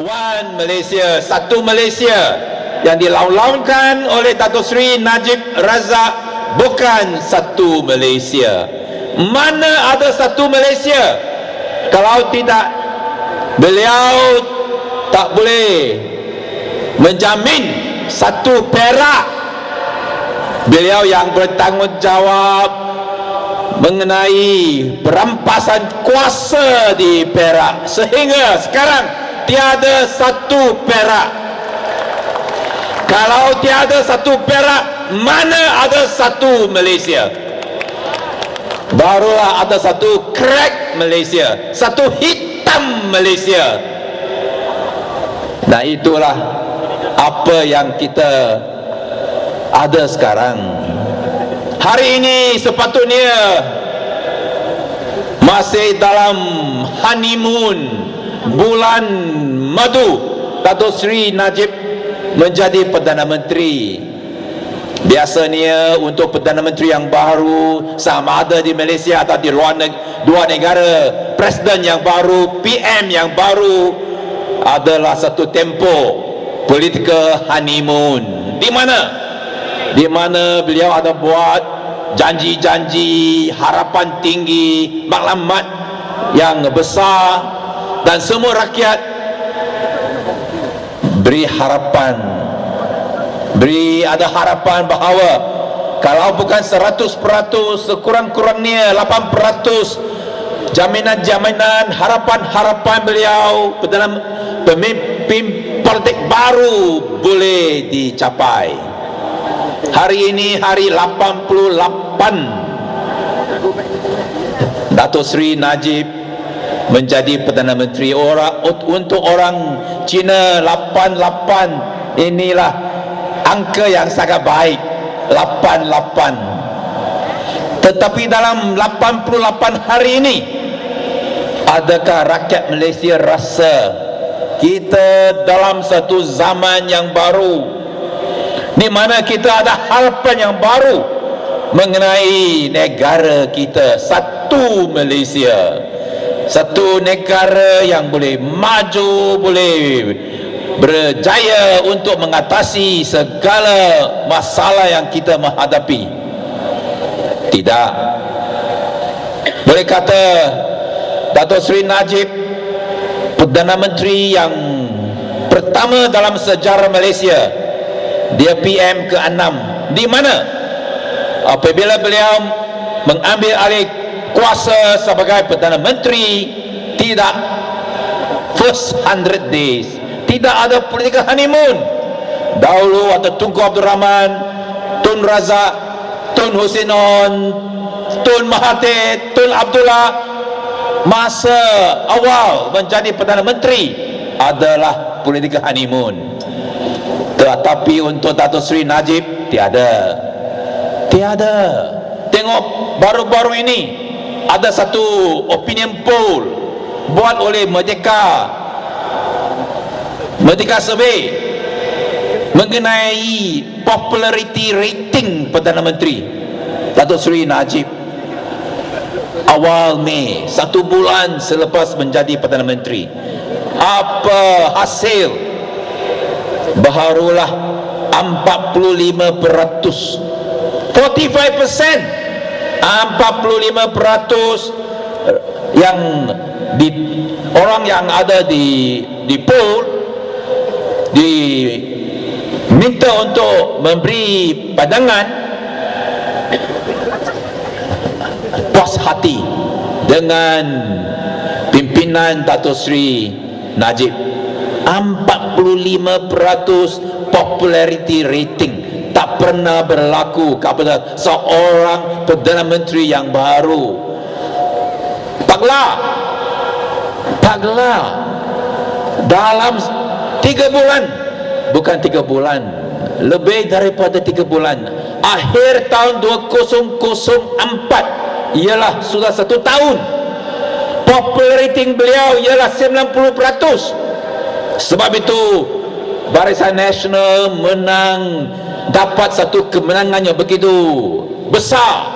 One Malaysia, satu Malaysia yang dilaung-laungkan oleh Dato' Sri Najib Razak bukan satu Malaysia. Mana ada satu Malaysia kalau tidak beliau tak boleh menjamin satu Perak. Beliau yang bertanggungjawab mengenai perampasan kuasa di Perak sehingga sekarang tiada satu Perak. Kalau tiada satu Perak, mana ada satu Malaysia? Barulah ada satu crack Malaysia, satu hitam Malaysia. Nah, itulah apa yang kita ada sekarang. Hari ini sepatutnya masih dalam honeymoon bulan madu Dato' Sri Najib menjadi Perdana Menteri. Biasanya untuk Perdana Menteri yang baru, sama ada di Malaysia atau di luar dua negara, Presiden yang baru, PM yang baru, adalah satu tempoh political honeymoon. Di mana beliau ada buat janji-janji, harapan tinggi, maklumat yang besar, dan semua rakyat ada harapan bahawa kalau bukan 100%, sekurang-kurangnya 8% jaminan-jaminan harapan-harapan beliau dalam pemimpin politik baru boleh dicapai. Hari ini hari 88 Dato' Sri Najib menjadi Perdana Menteri. Untuk orang Cina, 88 inilah angka yang sangat baik, 88. Tetapi dalam 88 hari ini, adakah rakyat Malaysia rasa kita dalam satu zaman yang baru, di mana kita ada harapan yang baru mengenai negara kita, satu Malaysia, satu negara yang boleh maju, boleh berjaya untuk mengatasi segala masalah yang kita menghadapi? Tidak. Boleh kata Dato' Sri Najib Perdana Menteri yang pertama dalam sejarah Malaysia. Dia PM ke-6, di mana apabila beliau mengambil alih kuasa sebagai Perdana Menteri, tidak first 100 days, tidak ada political honeymoon. Dahulu ada Tunku Abdul Rahman, Tun Razak, Tun Husinon, Tun Mahathir, Tun Abdullah. Masa awal menjadi Perdana Menteri adalah political honeymoon. Tetapi untuk Dato' Sri Najib tiada. Tengok baru-baru ini ada satu opinion poll buat oleh Merdeka Survey mengenai popularity rating Perdana Menteri Dato' Sri Najib. Awal Mei, 1 bulan selepas menjadi Perdana Menteri, apa hasil? Barulah 45%, 45%, 45% yang orang yang ada di poll diminta untuk memberi pandangan puas hati dengan pimpinan Dato' Sri Najib. 45% popularity rating tak pernah berlaku kepada seorang Perdana Menteri yang baru. Pagla dalam 3 bulan, bukan 3 bulan, lebih daripada 3 bulan, akhir tahun 2004 ialah sudah 1 tahun, popularity beliau ialah 90%. Sebab itu Barisan Nasional dapat satu kemenangan yang begitu besar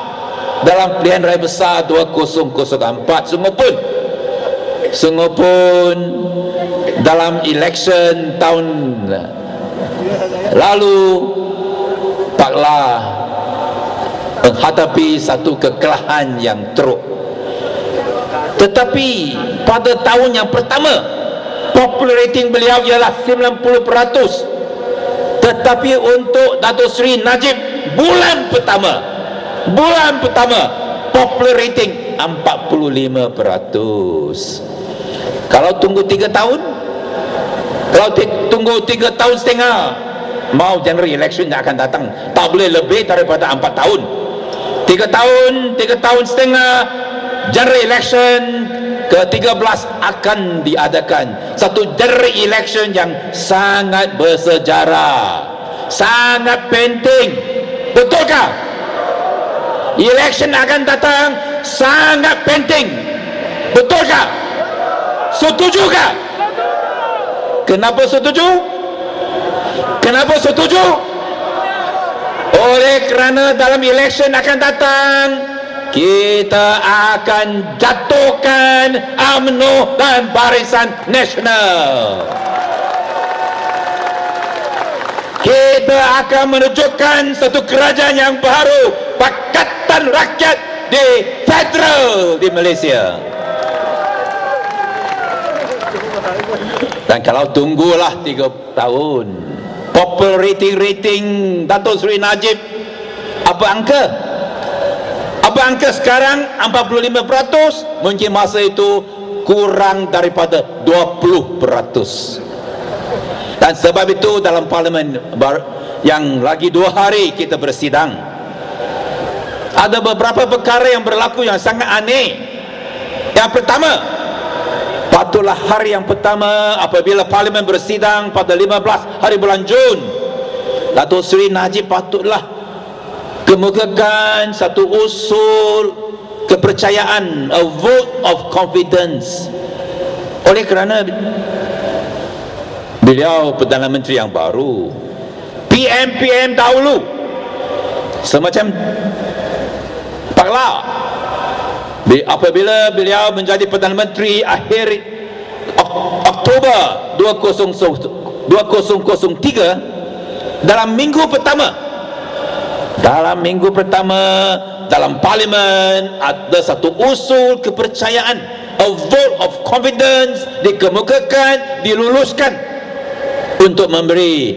dalam pilihan raya besar 2004. Sungguh pun dalam election tahun lalu Pak La menghadapi satu kekalahan yang teruk. Tetapi pada tahun yang pertama popular rating beliau ialah 90%. Tetapi untuk Datuk Seri Najib bulan pertama popular rating 45%. Kalau tunggu 3 tahun, kalau tunggu 3 tahun setengah, mau general election yang akan datang, tak boleh lebih daripada 4 tahun. 3 tahun setengah, general election ke-13 akan diadakan. Satu general election yang sangat bersejarah, sangat penting. Betulkah? Election akan datang sangat penting. Betulkah? Setujukah? Kenapa setuju? Kenapa setuju? Oleh kerana dalam election akan datang, kita akan jatuhkan UMNO dan Barisan Nasional. Kita akan menunjukkan satu kerajaan yang baru, Pakatan Rakyat di Federal di Malaysia. Dan kalau tunggulah 3 tahun, popular rating Datuk Seri Najib, apa angka? Apa angka sekarang? 45%. Mungkin masa itu kurang daripada 20%. Dan sebab itu dalam parlimen yang lagi 2 hari kita bersidang, ada beberapa perkara yang berlaku yang sangat aneh. Yang pertama, patutlah hari yang pertama apabila parlimen bersidang pada 15 hari bulan Jun, Datuk Seri Najib patutlah kemukakan satu usul kepercayaan, a vote of confidence. Oleh kerana beliau Perdana Menteri yang baru, PM dahulu semacam Pak La, apabila beliau menjadi Perdana Menteri akhir Oktober 2003, dalam minggu pertama dalam parlimen ada satu usul kepercayaan, a vote of confidence, dikemukakan, diluluskan untuk memberi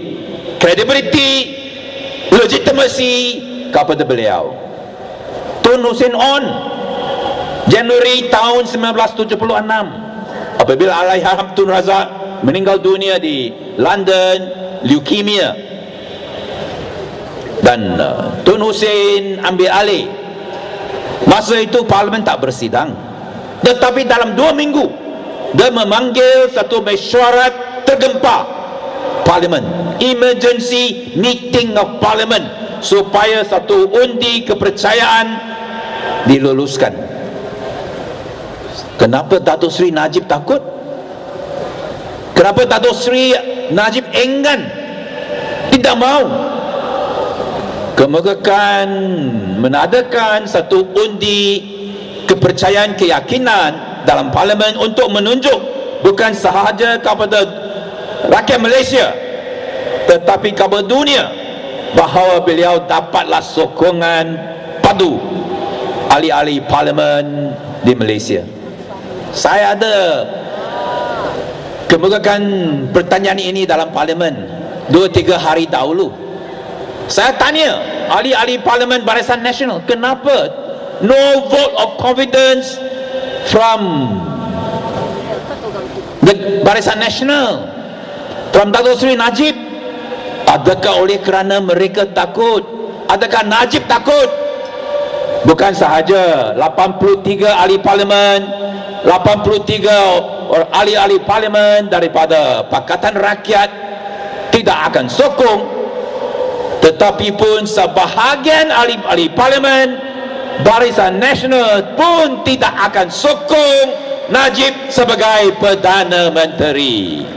credibility, legitimasi kepada beliau. Tun Hussein On, Januari tahun 1976, apabila Allahyarham Tun Razak meninggal dunia di London, leukemia, dan Tun Hussein ambil alih. Masa itu parlimen tak bersidang, tetapi dalam 2 minggu dia memanggil satu mesyuarat tergempar parlimen, emergency meeting of parliament, supaya satu undi kepercayaan diluluskan. Kenapa Datuk Seri Najib takut? Kenapa Datuk Seri Najib enggan, tidak mau kemukakan mengadakan satu undi kepercayaan, keyakinan dalam parlimen untuk menunjuk bukan sahaja kepada rakyat Malaysia tetapi kepada dunia bahawa beliau dapatlah sokongan padu ahli-ahli parlimen di Malaysia. Saya ada kemukakan pertanyaan ini dalam parlimen 2-3 hari dahulu. Saya tanya ahli-ahli parlimen Barisan Nasional, kenapa no vote of confidence from the Barisan Nasional, from Datuk Seri Najib? Adakah oleh kerana mereka takut? Adakah Najib takut? Bukan sahaja 83 ahli parlimen, 83 ahli-ahli parlimen daripada Pakatan Rakyat tidak akan sokong, tetapi pun sebahagian ahli-ahli parlimen Barisan Nasional pun tidak akan sokong Najib sebagai Perdana Menteri.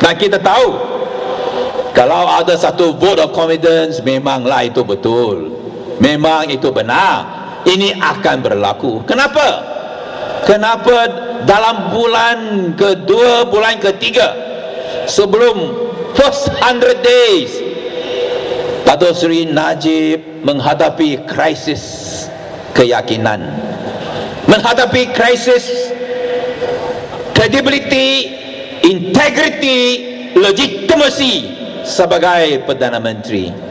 Dan kita tahu kalau ada satu vote of confidence, memanglah itu betul, memang itu benar, ini akan berlaku. Kenapa dalam bulan kedua, bulan ketiga, sebelum first 100 days, Dato' Seri Najib menghadapi krisis keyakinan, menghadapi krisis credibility, integrity, legitimacy sebagai Perdana Menteri.